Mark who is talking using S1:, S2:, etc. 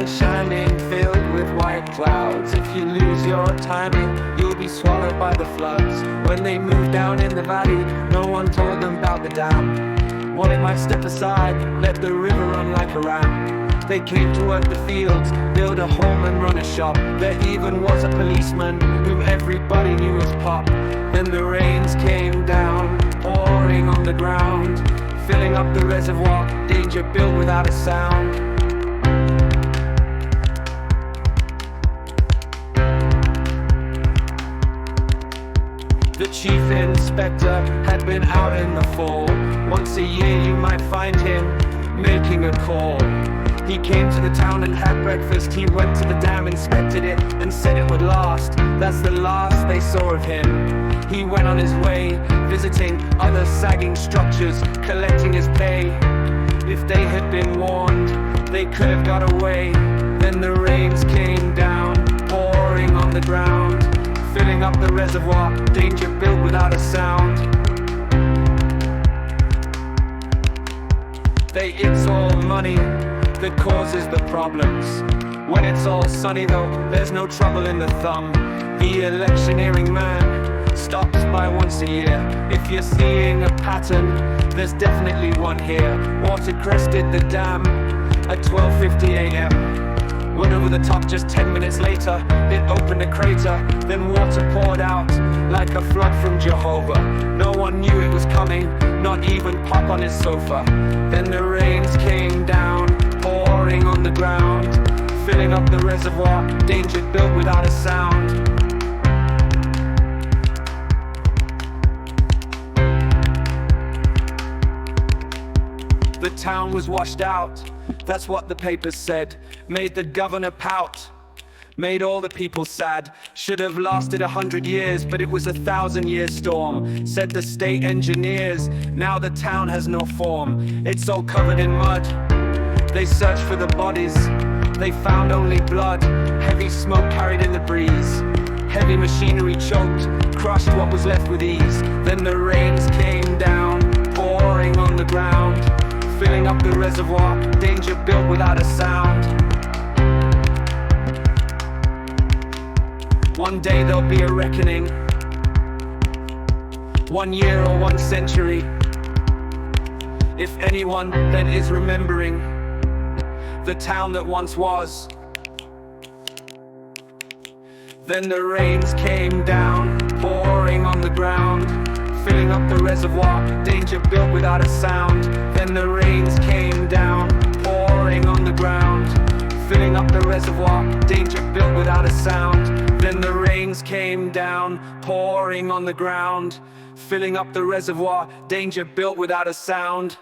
S1: sky shining, filled with white clouds. If you lose your timing, you'll be swallowed by the floods. When they moved down in the valley, no one told them about the dam. Well, they might step aside, let the river run like a ram. They came to work the fields, build a home and run a shop. There even was a policeman whom everybody knew as Pop. Then the rains came down, pouring on the ground, filling up the reservoir, danger built without a sound. The chief inspector had been out in the fall. Once a year you might find him making a call. He came to the town and had breakfast. He went to the dam, inspected it, and said it would last. That's the last they saw of him. He went on his way, visiting other sagging structures, collecting his pay. If they had been warned, they could have got away. Then the rains came down, pouring on the ground, filling up the reservoir, danger built without a sound. It's all money that causes the problems. When it's all sunny though, there's no trouble in the thumb. The electioneering man stops by once a year. If you're seeing a pattern, there's definitely one here. Water crested the dam at 12:50 a.m. Went over the top just 10 minutes later. It opened a crater, then water poured out like a flood from Jehovah. No one knew it was coming, not even Pop on his sofa. Then the rains came down, pouring on the ground, filling up the reservoir, danger built without a sound. The town was washed out, that's what the papers said. Made the governor pout, made all the people sad. Should have lasted 100 years, but it was a 1,000-year storm, said the state engineers. Now the town has no form, it's all covered in mud. They searched for the bodies, they found only blood. Heavy smoke carried in the breeze, heavy machinery choked, crushed what was left with ease. Then the rains came down, pouring on the ground, filling up the reservoir, danger built without a sound. One day there'll be a reckoning, 1 year or 1 century. If anyone then is remembering the town that once was. Then the rains came down, pouring on the ground, filling up the reservoir, danger built without a sound. Then the rains came down, pouring on the ground, filling up the reservoir, danger built without a sound. Then the rains came down, pouring on the ground, filling up the reservoir, danger built without a sound.